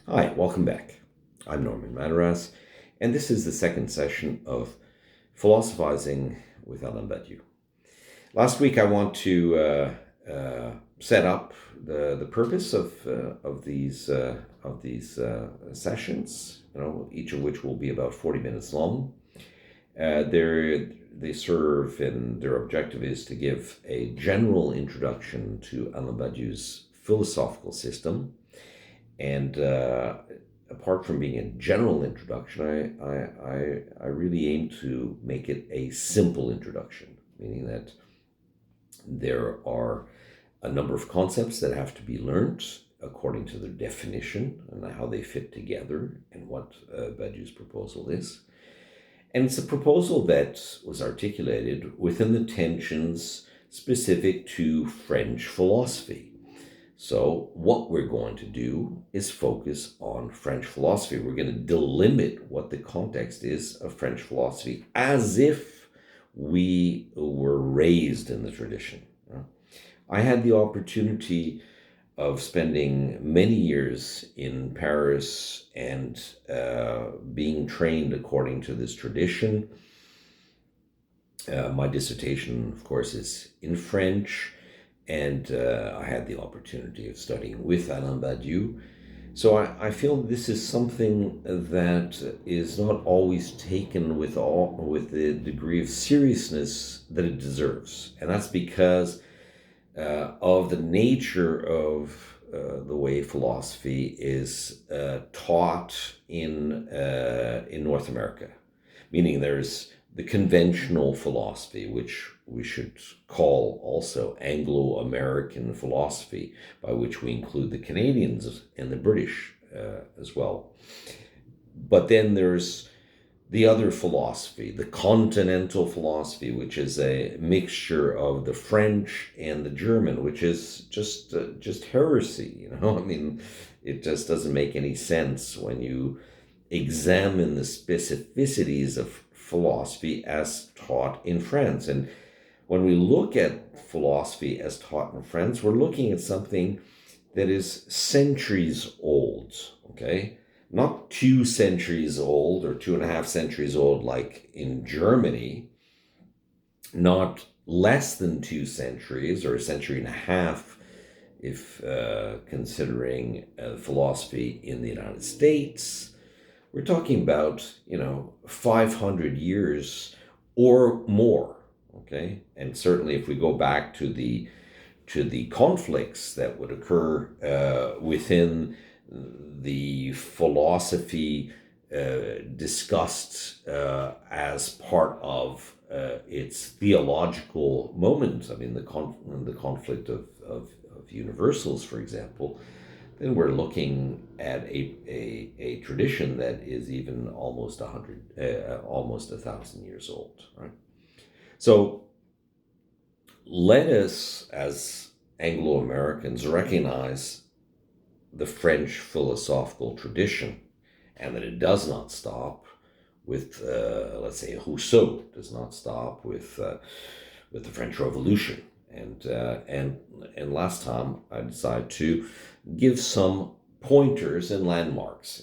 Hi, welcome back. I'm Norman Mataras, and this is the second session of Philosophizing with Alain Badiou. Last week, I want to set up the purpose of these sessions. Each of which will be about 40 minutes long. They serve, and their objective is to give a general introduction to Alain Badiou's philosophical system. And apart from being a general introduction, I really aim to make it a simple introduction, meaning that there are a number of concepts that have to be learned according to their definition and how they fit together and what Badiou's proposal is. And it's a proposal that was articulated within the tensions specific to French philosophy. So what we're going to do is focus on French philosophy. We're going to delimit what the context is of French philosophy as if we were raised in the tradition. I had the opportunity of spending many years in Paris and being trained according to this tradition. My dissertation, of course, is in French. And I had the opportunity of studying with Alain Badiou. So I feel this is something that is not always taken with the degree of seriousness that it deserves. And that's because of the nature of the way philosophy is taught in North America. Meaning there's the conventional philosophy, which we should call also Anglo-American philosophy, by which we include the Canadians and the British as well. But then there's the other philosophy, the continental philosophy, which is a mixture of the French and the German, which is just heresy. I mean, it just doesn't make any sense when you examine the specificities of philosophy as taught in France. And when we look at philosophy as taught in France, we're looking at something that is centuries old, okay? Not 2 centuries old or 2.5 centuries old like in Germany, not less than 2 centuries or a century and a half if considering philosophy in the United States. We're talking about, 500 years or more, okay? And certainly if we go back to the conflicts that would occur within the philosophy discussed as part of its theological moment. I mean, the conflict of universals, for example. Then we're looking at a tradition that is even almost 1,000 years old, right? So let us, as Anglo-Americans, recognize the French philosophical tradition, and that it does not stop with, let's say, Rousseau does not stop with the French Revolution. And last time I decided to give some pointers and landmarks.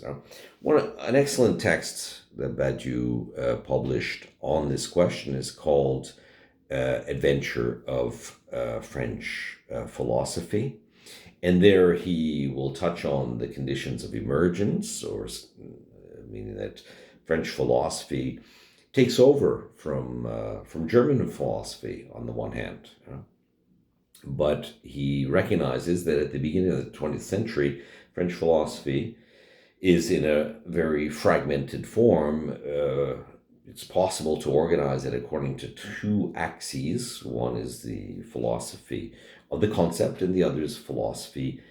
An excellent text that Badiou published on this question is called Adventure of French Philosophy. And there he will touch on the conditions of emergence, or meaning that French philosophy takes over from German philosophy on the one hand. But he recognizes that at the beginning of the 20th century, French philosophy is in a very fragmented form. It's possible to organize it according to 2 axes. One is the philosophy of the concept, and the other is philosophy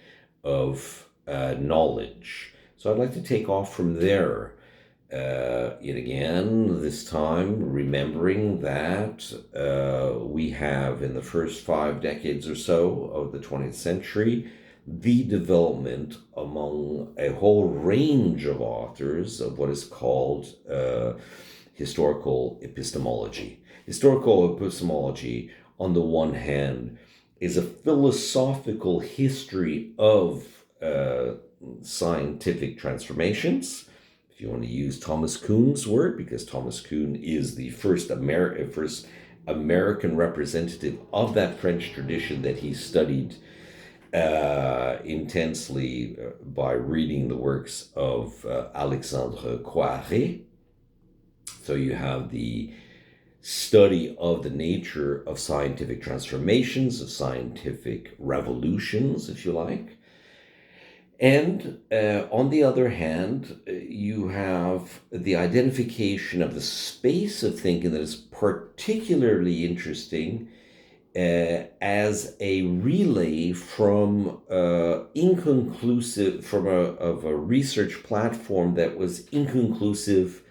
of knowledge. So I'd like to take off from there. Yet again, this time remembering that we have in the first 5 decades or so of the 20th century the development among a whole range of authors of what is called historical epistemology. Historical epistemology, on the one hand, is a philosophical history of scientific transformations, if you want to use Thomas Kuhn's word, because Thomas Kuhn is the first American representative of that French tradition that he studied intensely by reading the works of Alexandre Koyré. So you have the study of the nature of scientific transformations, of scientific revolutions, if you like. And on the other hand, you have the identification of the space of thinking that is particularly interesting as a relay from of a research platform that was inconclusive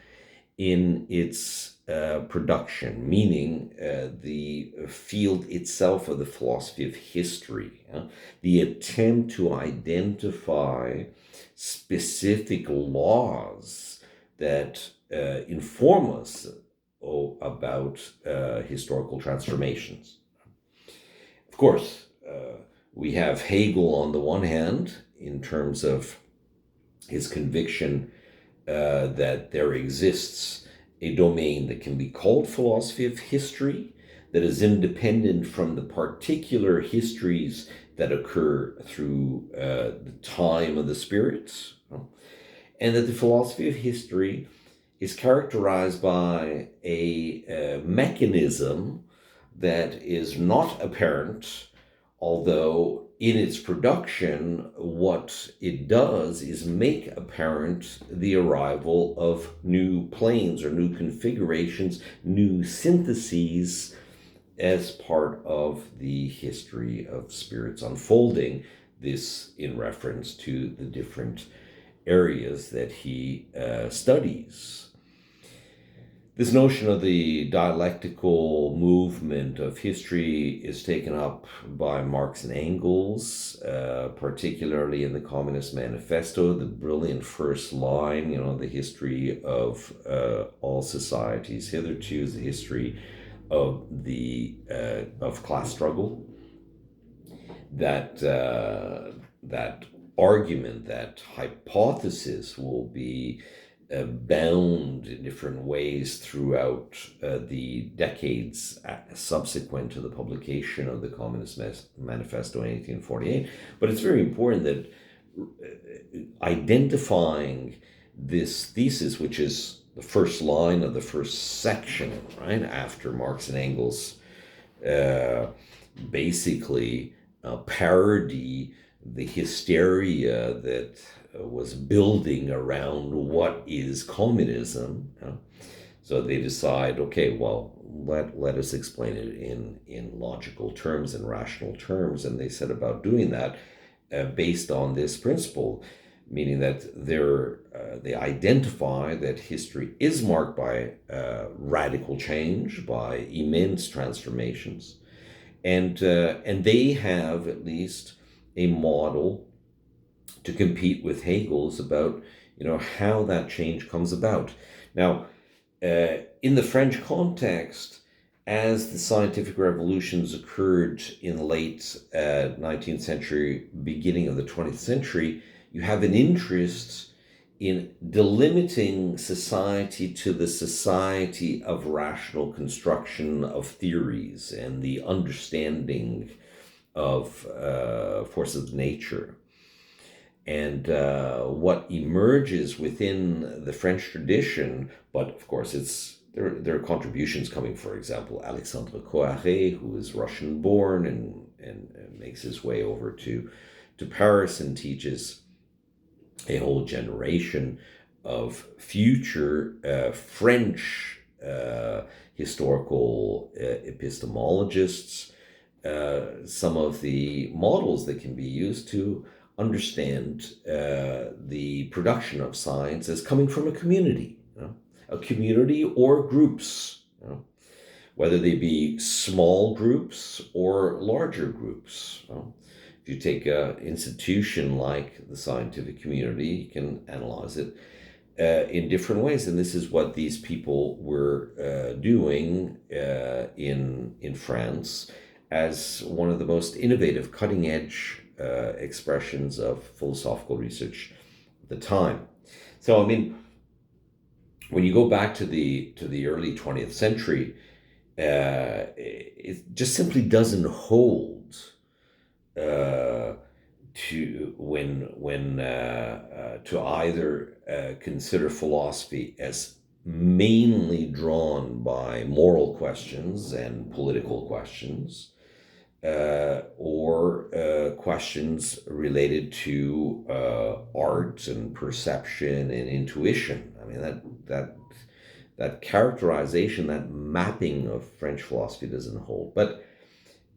in its production, meaning the field itself of the philosophy of history, the attempt to identify specific laws that inform us about historical transformations. Of course, we have Hegel on the one hand, in terms of his conviction that there exists a domain that can be called philosophy of history, that is independent from the particular histories that occur through the time of the spirits, and that the philosophy of history is characterized by a mechanism that is not apparent, although in its production, what it does is make apparent the arrival of new planes or new configurations, new syntheses as part of the history of spirits unfolding, this in reference to the different areas that he studies. This notion of the dialectical movement of history is taken up by Marx and Engels, particularly in the Communist Manifesto, the brilliant first line, the history of all societies hitherto is the history of of class struggle. That argument, that hypothesis will be bound in different ways throughout the decades subsequent to the publication of the Communist Manifesto in 1848. But it's very important that identifying this thesis, which is the first line of the first section, right, after Marx and Engels basically parody the hysteria that was building around what is communism. So they decide, okay, well, let us explain it in logical terms and rational terms. And they set about doing that based on this principle, meaning that they identify that history is marked by radical change, by immense transformations. And they have at least a model to compete with Hegel's about, how that change comes about. Now, in the French context, as the scientific revolutions occurred in the late 19th century, beginning of the 20th century, you have an interest in delimiting society to the society of rational construction of theories and the understanding of forces of nature. And what emerges within the French tradition, but of course there are contributions coming, for example, Alexandre Koyré, who is Russian born and makes his way over to Paris and teaches a whole generation of future French historical epistemologists, some of the models that can be used to understand the production of science as coming from a community or groups, whether they be small groups or larger groups. If you take an institution like the scientific community, you can analyze it in different ways. And this is what these people were doing in France as one of the most innovative, cutting-edge expressions of philosophical research at the time. So, I mean, when you go back to the early 20th century, it just simply doesn't hold uh, to to either consider philosophy as mainly drawn by moral questions and political questions, or questions related to art and perception and intuition. I mean, that characterization, that mapping of French philosophy doesn't hold. But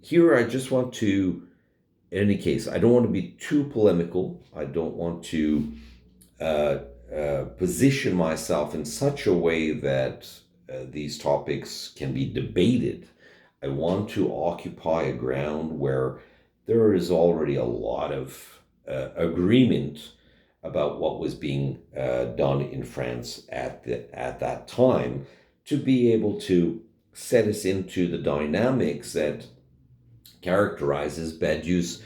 here, I just want to, in any case, I don't want to be too polemical. I don't want to position myself in such a way that these topics can be debated. I want to occupy a ground where there is already a lot of agreement about what was being done in France at that time, to be able to set us into the dynamics that characterizes Badiou's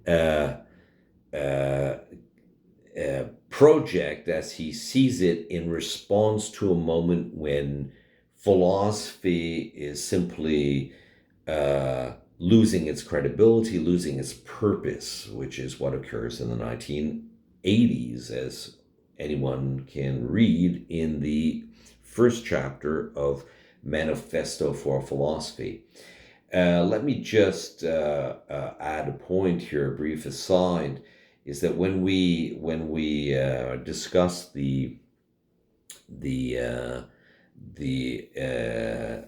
uh, uh, project as he sees it in response to a moment when philosophy is simply losing its credibility, losing its purpose, which is what occurs in the 1980s, as anyone can read in the first chapter of Manifesto for Philosophy. Let me just add a point here, a brief aside, is that when we discuss the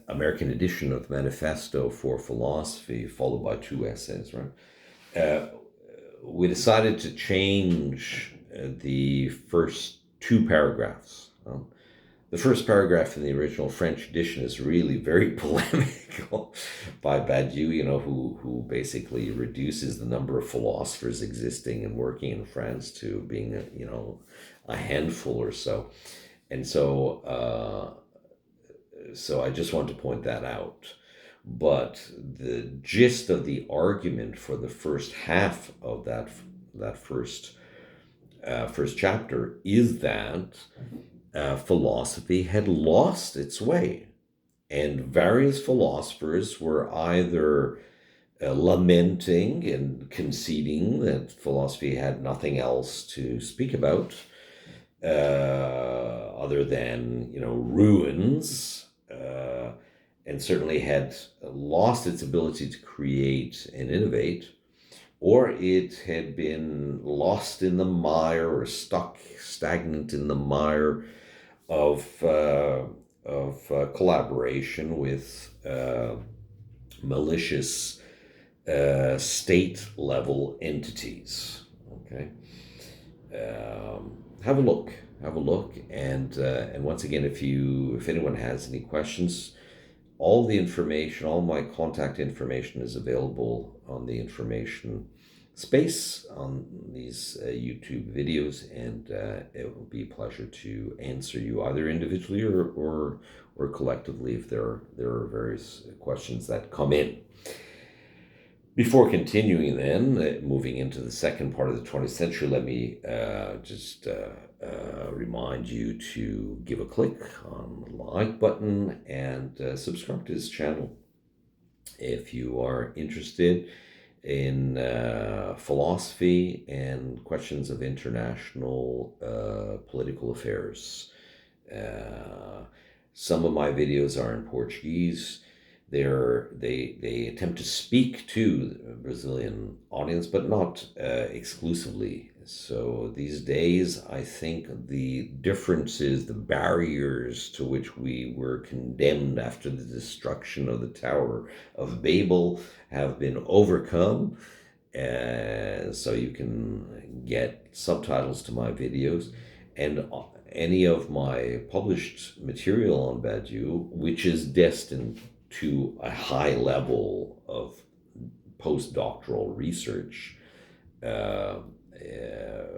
American edition of Manifesto for Philosophy, followed by two essays, right? We decided to change the first two paragraphs. The first paragraph in the original French edition is really very polemical by Badiou, who basically reduces the number of philosophers existing and working in France to being, a handful or so. And so I just want to point that out. But the gist of the argument for the first half of that first chapter is that philosophy had lost its way, and various philosophers were either lamenting and conceding that philosophy had nothing else to speak about other than ruins, and certainly had lost its ability to create and innovate, or it had been lost in the mire or stagnant in the mire of collaboration with malicious state-level entities. Okay, have a look, and once again, if anyone has any questions, all the information, all my contact information is available on the information space on these YouTube videos, and it will be a pleasure to answer you either individually or collectively if there are various questions that come in. Before continuing, then, moving into the second part of the 20th century, let me just remind you to give a click on the like button and subscribe to this channel if you are interested in philosophy and questions of international political affairs. Some of my videos are in Portuguese. They attempt to speak to the Brazilian audience, but not exclusively. So these days, I think the differences, the barriers to which we were condemned after the destruction of the Tower of Babel have been overcome. So you can get subtitles to my videos, and any of my published material on Badiou, which is destined to a high level of postdoctoral research,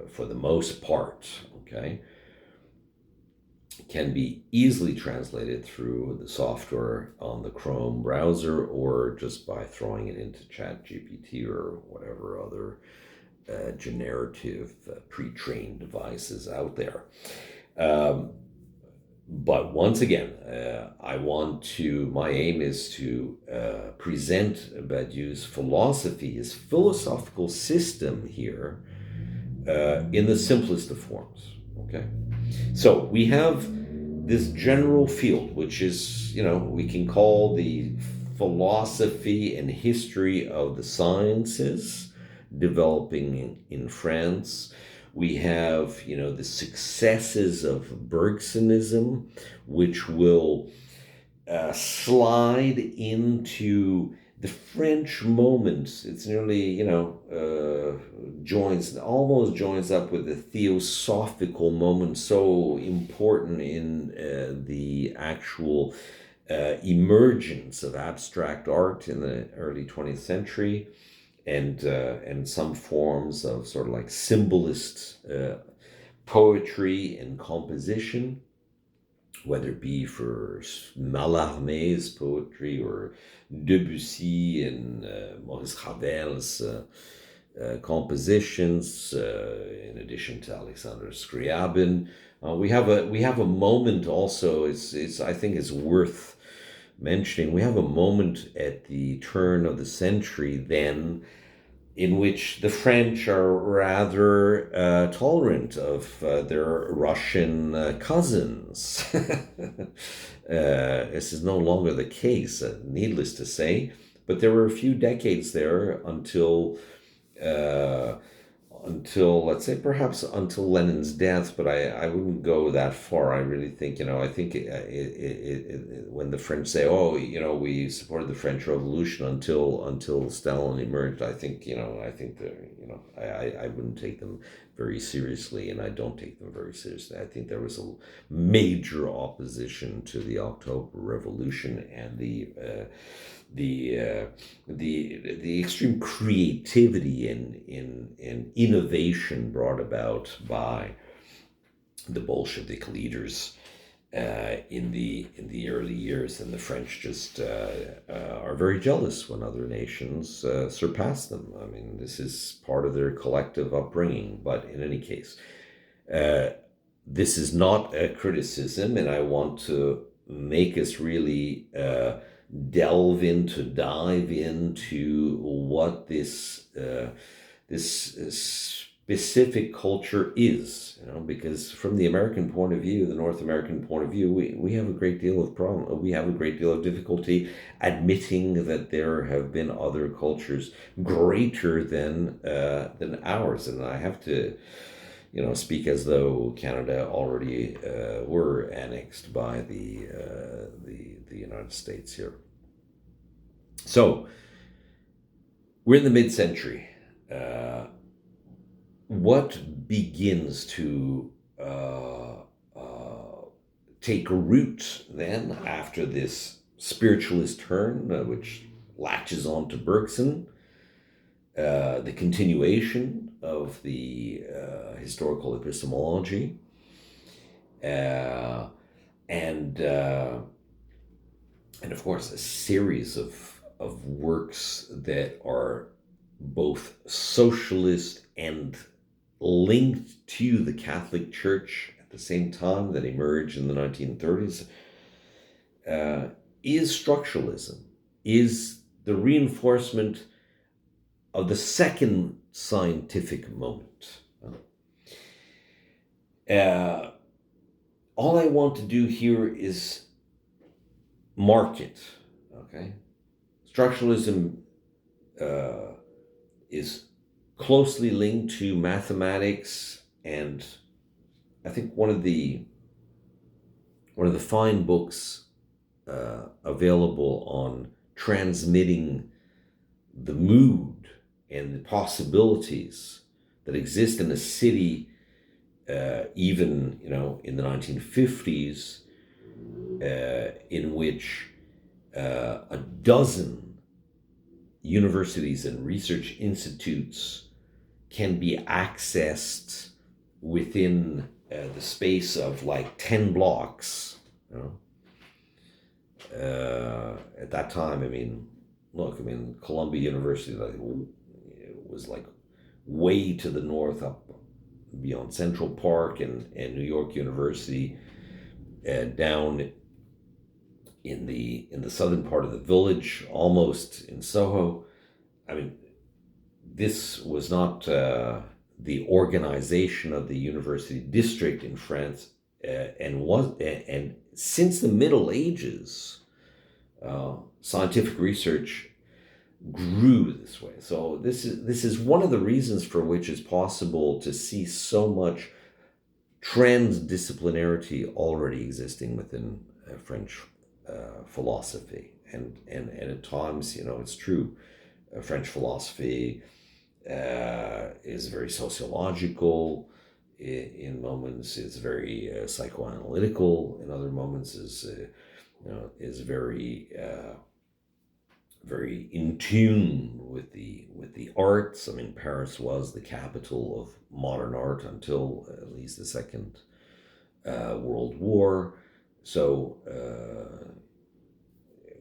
for the most part, okay, can be easily translated through the software on the Chrome browser, or just by throwing it into ChatGPT or whatever other generative pre-trained devices out there. Um, but once again, my aim is to present Badiou's philosophy, his philosophical system here, in the simplest of forms. Okay? So we have this general field, which is, we can call the philosophy and history of the sciences developing in France. We have, the successes of Bergsonism, which will slide into the French moment. It's nearly, almost joins up with the theosophical moment, so important in the actual emergence of abstract art in the early 20th century, and some forms of sort of like symbolist poetry and composition, whether it be for Mallarmé's poetry or Debussy and Maurice Ravel's compositions, in addition to Alexander Scriabin. We have a moment also. It's I think it's worth mentioning. We have a moment at the turn of the century then, in which the French are rather tolerant of their Russian cousins. This is no longer the case, needless to say, but there were a few decades there uh, until, let's say, perhaps until Lenin's death, but I wouldn't go that far. I really think, I think when the French say, oh, we supported the French Revolution until Stalin emerged, I think, I think that, I wouldn't take them very seriously, and I don't take them very seriously. I think there was a major opposition to the October Revolution and the extreme creativity and innovation brought about by the Bolshevik leaders in the early years, and the French just are very jealous when other nations surpass them. I mean, this is part of their collective upbringing. But in any case, this is not a criticism, and I want to make us really dive into what this specific culture is, because from the American point of view, the North American point of view, we have a great deal of problem. We have a great deal of difficulty admitting that there have been other cultures greater than ours, and I have to, speak as though Canada already were annexed by the United States here. So we're in the mid-century. What begins to take root then after this spiritualist turn, which latches on to Bergson, the continuation of the historical epistemology, and of course a series of works that are both socialist and linked to the Catholic Church at the same time, that emerged in the 1930s, is structuralism, is the reinforcement of the second scientific moment. All I want to do here is mark it, okay? Structuralism is closely linked to mathematics, and I think one of the fine books available on transmitting the mood and the possibilities that exist in a city, even in the 1950s, in which a dozen universities and research institutes can be accessed within the space of like 10 blocks. At that time, Columbia University was like way to the north, up beyond Central Park and New York University, down in the southern part of the village, almost in Soho. I mean, this was not the organization of the university district in France, and since the Middle Ages, scientific research grew this way. So this is one of the reasons for which it's possible to see so much transdisciplinarity already existing within French philosophy, and at times, it's true. French philosophy is very sociological. In moments, it's very psychoanalytical. In other moments, is very in tune with the arts. I mean, Paris was the capital of modern art until at least the Second World War. So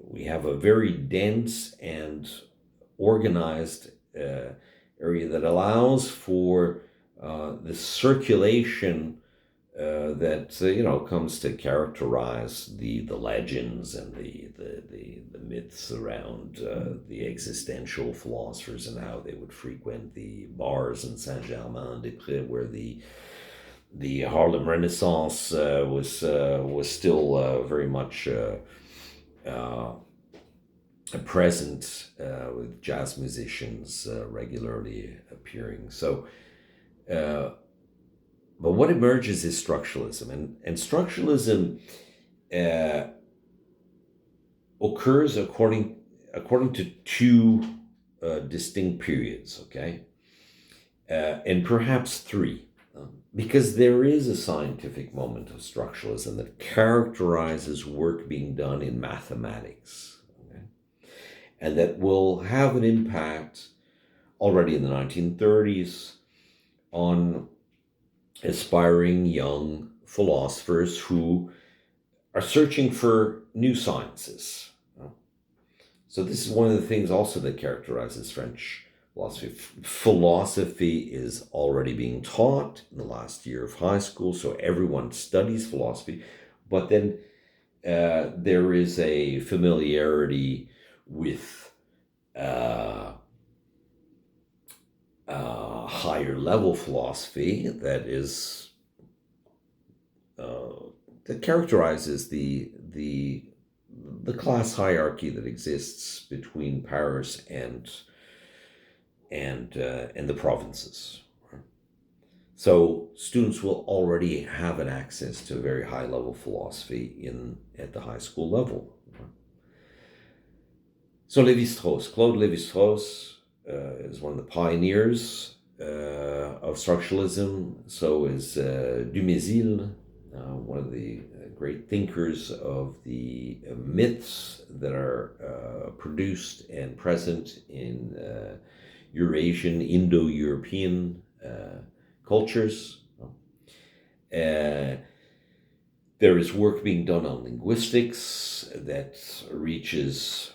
we have a very dense and organized area that allows for the circulation that comes to characterize the legends and the myths around the existential philosophers and how they would frequent the bars in Saint-Germain-des-Prés, where the Harlem Renaissance was still very much present, with jazz musicians regularly appearing. So, but what emerges is structuralism, and structuralism occurs according to two distinct periods, okay, and perhaps three. Because there is a scientific moment of structuralism that characterizes work being done in mathematics, okay? And that will have an impact already in the 1930s on aspiring young philosophers who are searching for new sciences. So this is one of the things also that characterizes French philosophy. Philosophy is already being taught in the last year of high school, so everyone studies philosophy. But then there is a familiarity with higher level philosophy that characterizes the class hierarchy that exists between Paris and the provinces. So students will already have an access to very high level philosophy at the high school level. So Claude Lévi-Strauss is one of the pioneers of structuralism. So is Dumézil, one of the great thinkers of the myths that are produced and present in Eurasian, Indo-European cultures. There is work being done on linguistics that reaches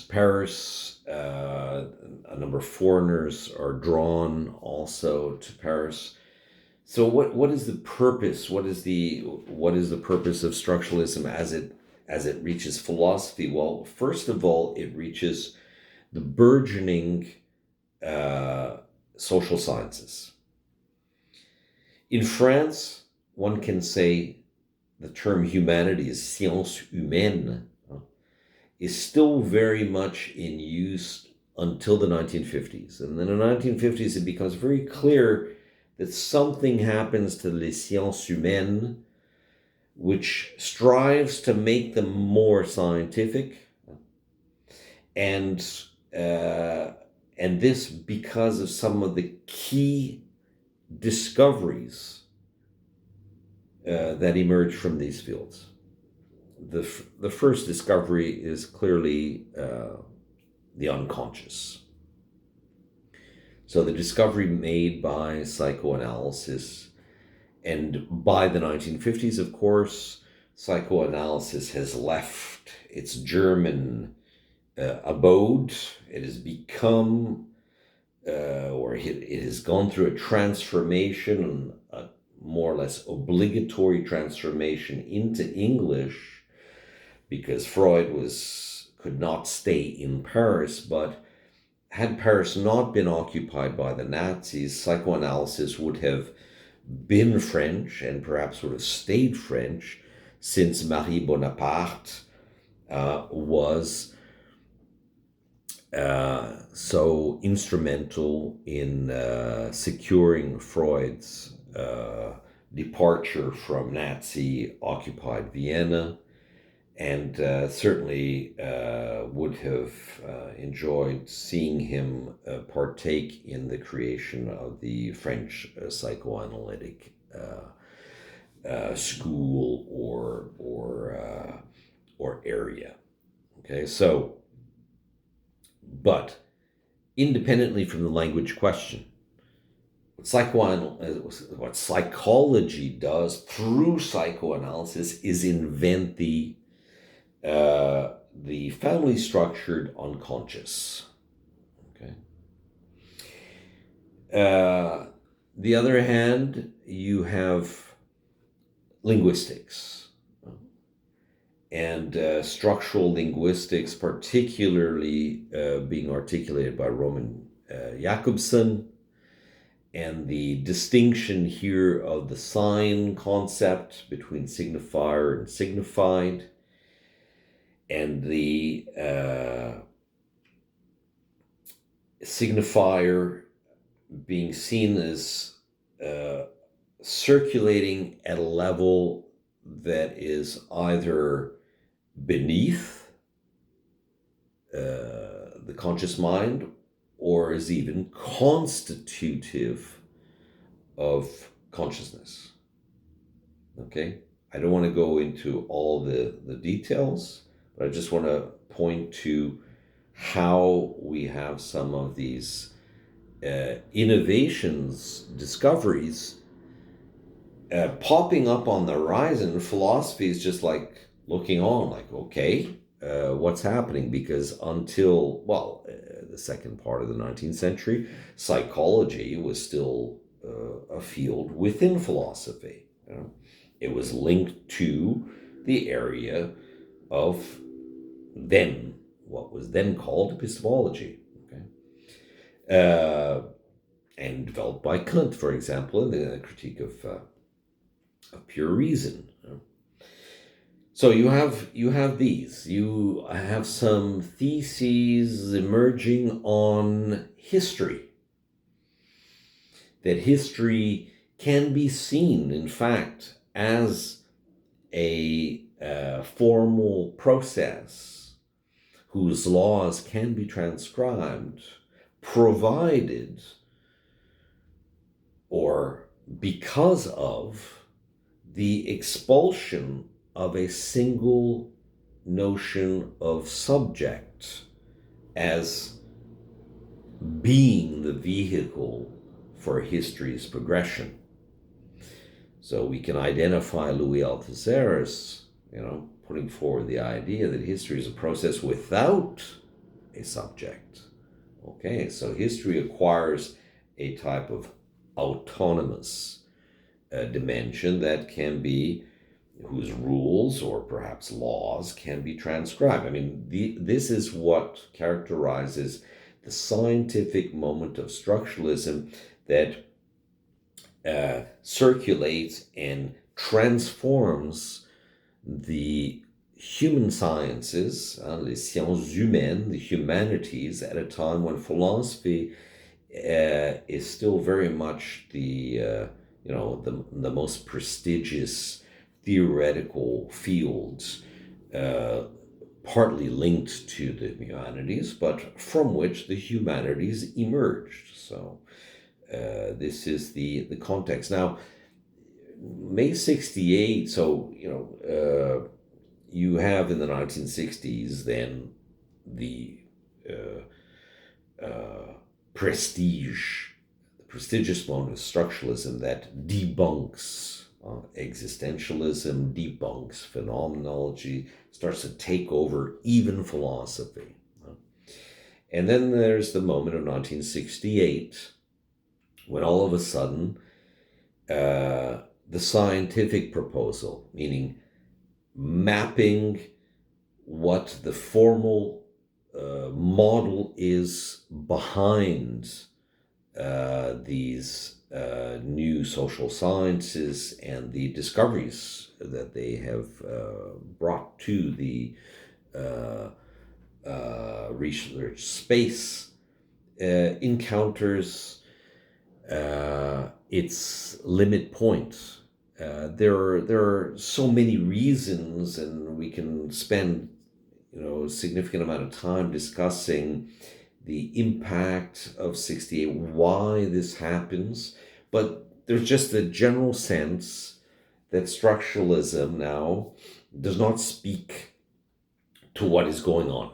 Paris. A number of foreigners are drawn also to Paris. So what is the purpose? What is the purpose of structuralism as it reaches philosophy? Well, first of all, it reaches the burgeoning social sciences. In France, one can say the term humanities, sciences humaines, is still very much in use until the 1950s. And in the 1950s, it becomes very clear that something happens to les sciences humaines which strives to make them more scientific, and this because of some of the key discoveries that emerge from these fields. The first discovery is clearly the unconscious. So the discovery made by psychoanalysis, and by the 1950s, of course, psychoanalysis has left its German abode. It has become, or it has gone through a transformation, a more or less obligatory transformation into English, because Freud could not stay in Paris. But had Paris not been occupied by the Nazis, psychoanalysis would have been French and perhaps would have stayed French, since Marie Bonaparte was so instrumental in securing Freud's departure from Nazi occupied Vienna, and certainly would have enjoyed seeing him partake in the creation of the French psychoanalytic school or area. Okay, so, but independently from the language question, what psychology does through psychoanalysis is invent the family structured unconscious. Okay. The other hand, you have linguistics and structural linguistics, particularly being articulated by Roman Jakobson, and the distinction here of the sign concept between signifier and signified, and the signifier being seen as circulating at a level that is either beneath the conscious mind, or is even constitutive of consciousness. Okay? I don't want to go into all the details, but I just want to point to how we have some of these innovations, discoveries popping up on the horizon. Philosophy is just like looking on, like, okay, what's happening? Because until, the second part of the 19th century, psychology was still a field within philosophy. You know? It was linked to the area of what was then called epistemology. Okay? And developed by Kant, for example, in the critique of pure reason. So you have these. You have some theses emerging on history. That history can be seen, in fact, as a formal process whose laws can be transcribed, provided or because of the expulsion of a single notion of subject as being the vehicle for history's progression. So we can identify Louis Althusser as, putting forward the idea that history is a process without a subject. Okay, so history acquires a type of autonomous dimension that can be, whose rules or perhaps laws can be transcribed. I mean, this is what characterizes the scientific moment of structuralism that circulates and transforms the human sciences, les sciences humaines, the humanities, at a time when philosophy is still very much the most prestigious theoretical fields, partly linked to the humanities, but from which the humanities emerged. So this is the context. Now, May 68, so, you have in the 1960s then the prestigious moment of structuralism that debunks existentialism, debunks phenomenology, starts to take over even philosophy. And then there's the moment of 1968 when all of a sudden the scientific proposal, meaning mapping what the formal model is behind these new social sciences and the discoveries that they have brought to the uh, research space, encounters its limit point. There are so many reasons, and we can spend a significant amount of time discussing the impact of 68, why this happens, but there's just a general sense that structuralism now does not speak to what is going on.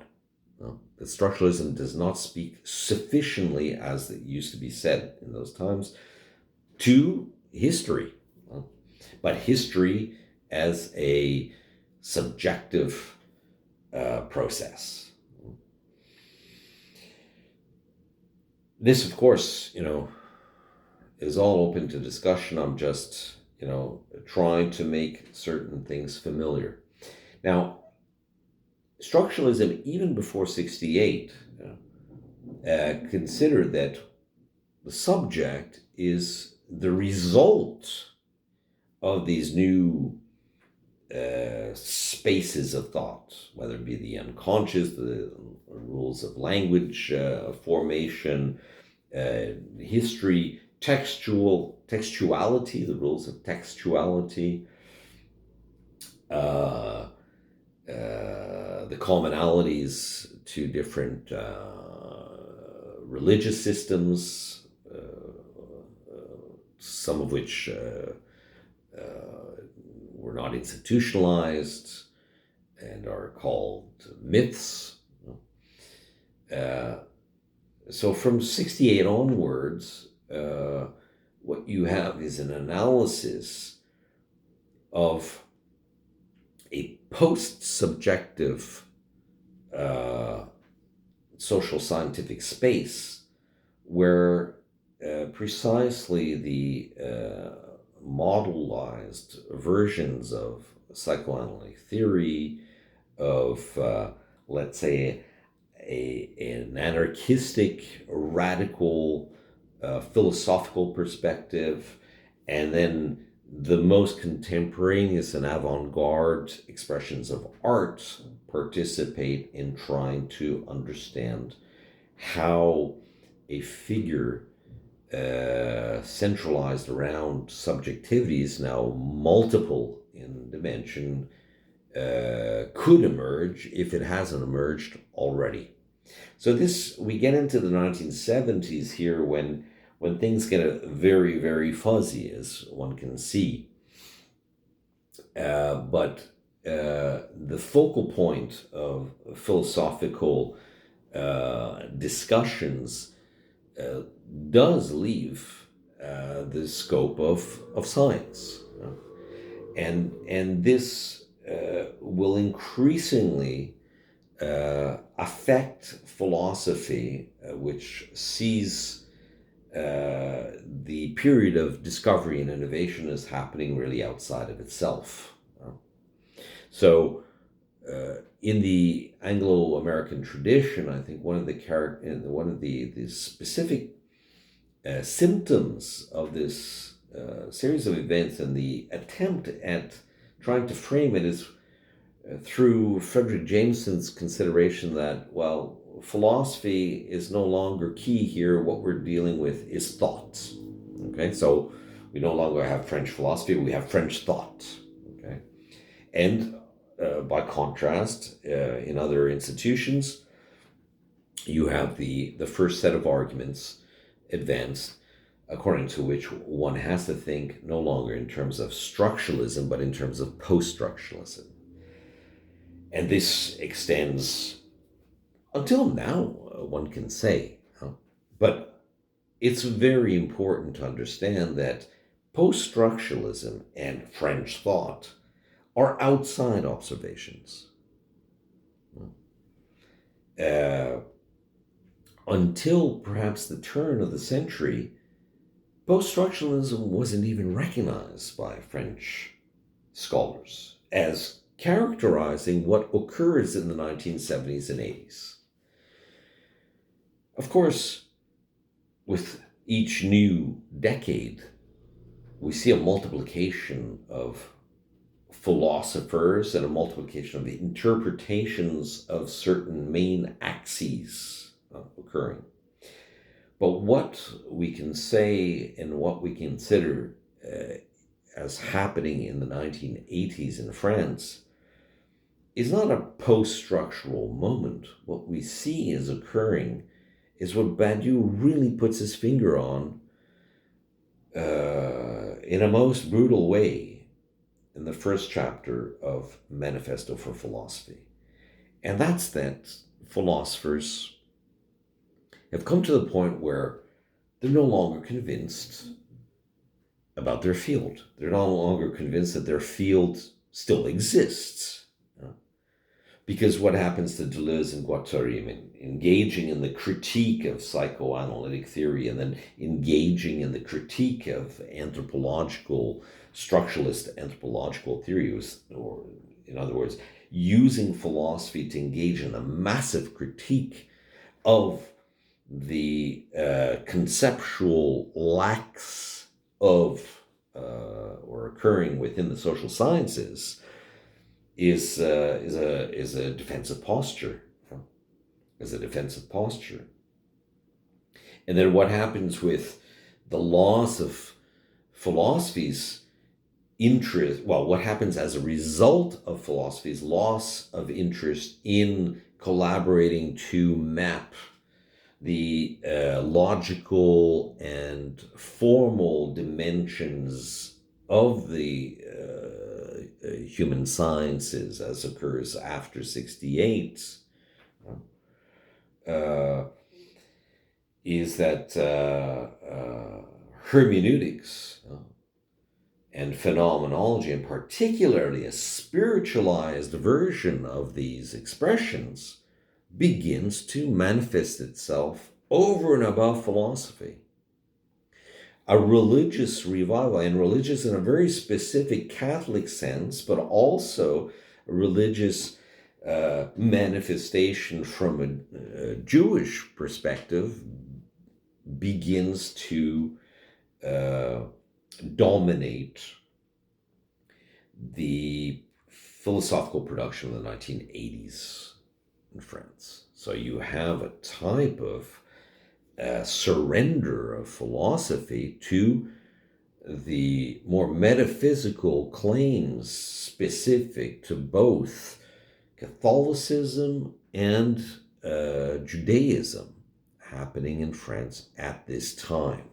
No, that structuralism does not speak sufficiently, as it used to be said in those times, to history. No, but history as a subjective process. This, of course, is all open to discussion. I'm just, trying to make certain things familiar. Now, structuralism, even before 68, considered that the subject is the result of these new spaces of thought, whether it be the unconscious, the rules of language formation, history, textuality, the rules of textuality, the commonalities to different religious systems, some of which were not institutionalized and are called myths. So from 68 onwards, what you have is an analysis of a post-subjective social scientific space where precisely the modelized versions of psychoanalytic theory, of, let's say, an anarchistic, radical, philosophical perspective, and then the most contemporaneous and avant-garde expressions of art participate in trying to understand how a figure centralized around subjectivities, now multiple in dimension, could emerge if it hasn't emerged already. So we get into the 1970s here when things get very, very fuzzy, as one can see. But the focal point of philosophical discussions does leave the scope of science. And this will increasingly affect philosophy, which sees the period of discovery and innovation as happening really outside of itself. So, in the Anglo-American tradition, I think one of the specific symptoms of this series of events and the attempt at trying to frame it is through Frederick Jameson's consideration that, well, philosophy is no longer key here. What we're dealing with is thought. Okay, so we no longer have French philosophy, we have French thought. Okay, and by contrast, in other institutions, you have the first set of arguments advanced, according to which one has to think no longer in terms of structuralism, but in terms of post-structuralism. And this extends until now, one can say. But it's very important to understand that post-structuralism and French thought are outside observations. until perhaps the turn of the century, post-structuralism wasn't even recognized by French scholars as characterizing what occurs in the 1970s and 80s. Of course, with each new decade, we see a multiplication of philosophers and a multiplication of the interpretations of certain main axes occurring. But what we can say and what we consider as happening in the 1980s in France is not a post-structural moment. What we see is occurring is what Badiou really puts his finger on in a most brutal way in the first chapter of Manifesto for Philosophy. And that's that philosophers have come to the point where they're no longer convinced about their field. They're no longer convinced that their field still exists. Because what happens to Deleuze and Guattari, engaging in the critique of psychoanalytic theory and then engaging in the critique of anthropological, structuralist anthropological theories, or in other words, using philosophy to engage in a massive critique of the conceptual lacks of or occurring within the social sciences is a defensive posture. Is a defensive posture. And then what happens with the loss of philosophy's interest? Well, what happens as a result of philosophy's loss of interest in collaborating to map the logical and formal dimensions of the human sciences as occurs after 68 is that hermeneutics and phenomenology, and particularly a spiritualized version of these expressions, begins to manifest itself over and above philosophy. A religious revival, and religious in a very specific Catholic sense, but also a religious manifestation from a Jewish perspective, begins to dominate the philosophical production of the 1980s in France. So you have a type of surrender of philosophy to the more metaphysical claims specific to both Catholicism and Judaism happening in France at this time.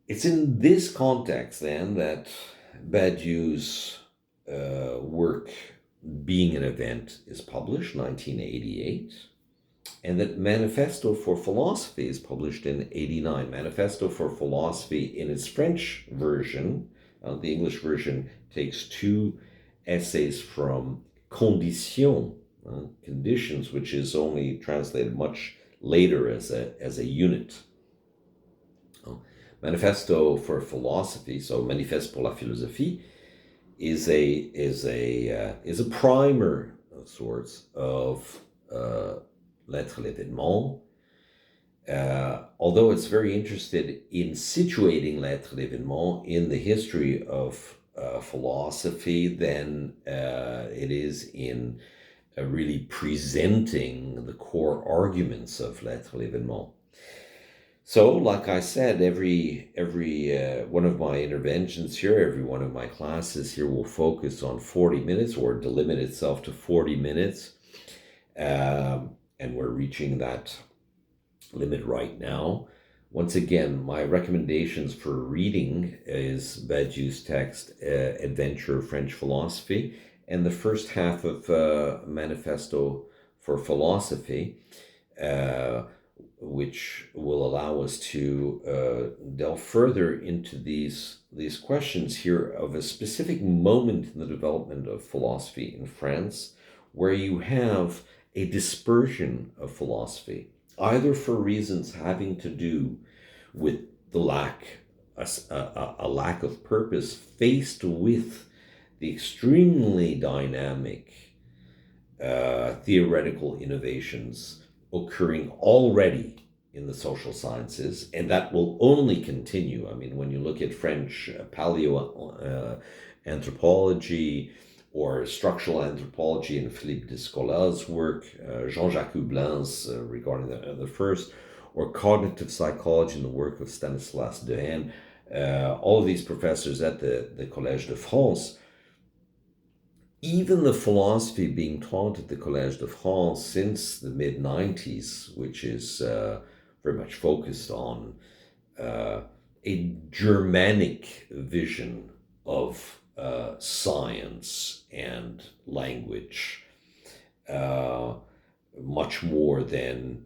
It's in this context then that Badiou's work Being an Event is published, 1988, and that Manifesto for Philosophy is published in 89. Manifesto for Philosophy in its French version, the English version takes two essays from Conditions, Conditions, which is only translated much later as a unit. Manifesto for Philosophy, so Manifeste pour la Philosophie, is a primer of sorts of Lettres l'Événement, although it's very interested in situating Lettres l'Événement in the history of philosophy than it is in really presenting the core arguments of Lettres l'Événement. So, like I said, every one of my interventions here, every one of my classes here will focus on 40 minutes or delimit itself to 40 minutes. And we're reaching that limit right now. Once again, my recommendations for reading is Badiou's text, Adventure of French Philosophy, and the first half of Manifesto for Philosophy, which will allow us to delve further into these questions here of a specific moment in the development of philosophy in France, where you have a dispersion of philosophy, either for reasons having to do with the a lack of purpose faced with the extremely dynamic theoretical innovations occurring already in the social sciences, and that will only continue. I mean, when you look at French paleo anthropology or structural anthropology in Philippe Descolat's work, Jean-Jacques Hublin's regarding the first, or cognitive psychology in the work of Stanislas Dehaene, all of these professors at the Collège de France, even the philosophy being taught at the Collège de France since the mid-90s, which is very much focused on a Germanic vision of science and language, much more than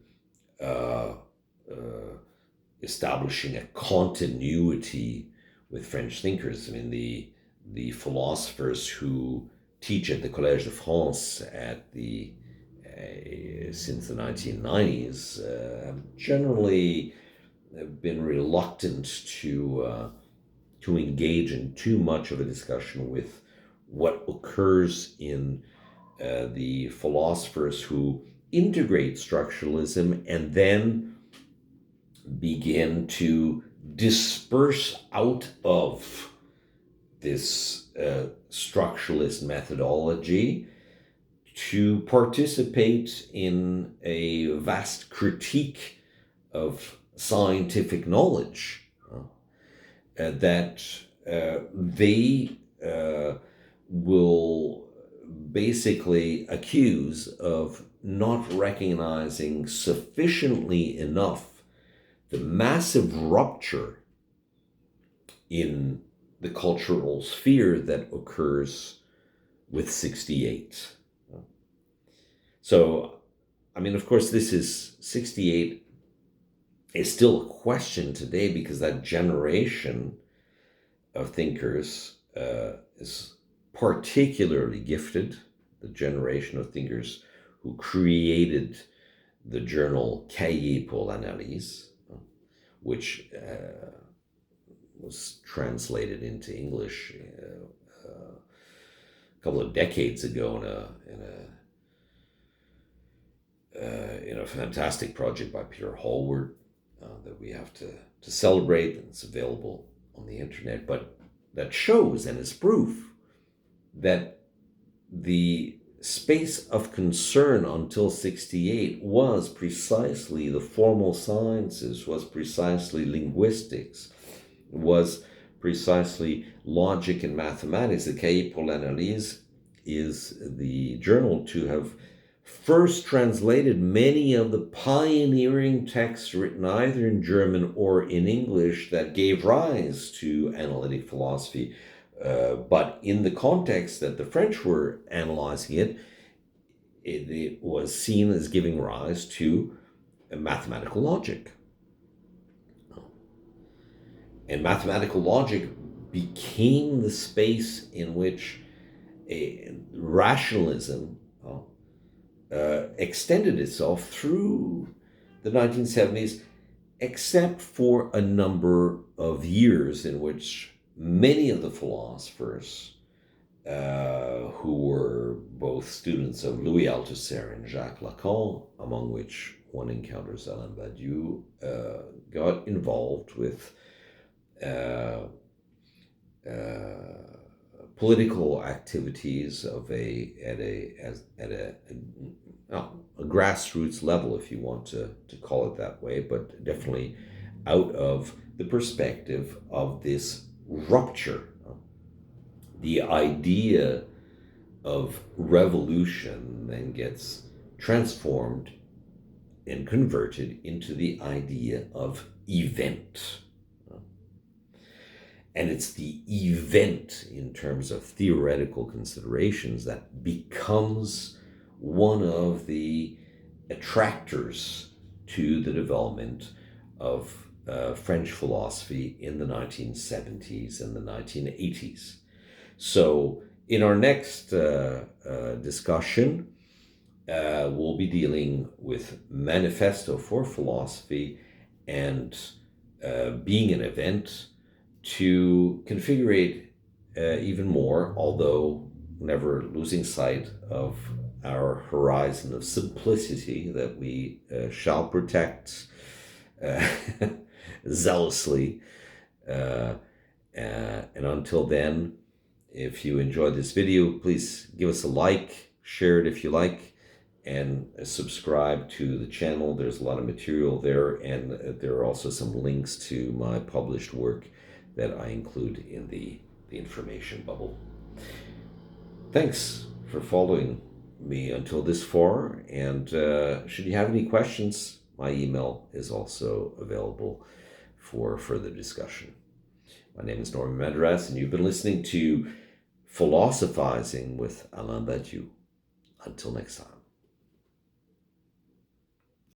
establishing a continuity with French thinkers. I mean, the philosophers who teach at the Collège de France at the since the 1990s have generally been reluctant to engage in too much of a discussion with what occurs in the philosophers who integrate structuralism and then begin to disperse out of this structuralist methodology to participate in a vast critique of scientific knowledge that they will basically accuse of not recognizing sufficiently enough the massive rupture in the cultural sphere that occurs with 68. So, I mean, of course, 68 is still a question today because that generation of thinkers is particularly gifted, the generation of thinkers who created the journal Cahiers pour l'analyse, which was translated into English a couple of decades ago in a fantastic project by Peter Hallward that we have to celebrate, and it's available on the internet. But that shows and is proof that the space of concern until 68 was precisely the formal sciences, was precisely linguistics, was precisely logic and mathematics. The Cahiers pour l'analyse is the journal to have first translated many of the pioneering texts written either in German or in English that gave rise to analytic philosophy. But in the context that the French were analyzing it, it was seen as giving rise to a mathematical logic. And mathematical logic became the space in which rationalism extended itself through the 1970s, except for a number of years in which many of the philosophers who were both students of Louis Althusser and Jacques Lacan, among which one encounters Alain Badiou, got involved with political activities at a grassroots level, if you want to call it that way, but definitely out of the perspective of this rupture. The idea of revolution then gets transformed and converted into the idea of event. And it's the event in terms of theoretical considerations that becomes one of the attractors to the development of French philosophy in the 1970s and the 1980s. So in our next discussion, we'll be dealing with Manifesto for Philosophy and being an event to configure even more, although never losing sight of our horizon of simplicity that we shall protect uh, zealously. Uh, and until then, if you enjoyed this video, please give us a like, share it if you like, and subscribe to the channel. There's a lot of material there, and there are also some links to my published work that I include in the information bubble. Thanks for following me until this far, and should you have any questions, my email is also available for further discussion. My name is Norman Madras, and you've been listening to Philosophizing with Alain Badiou. Until next time.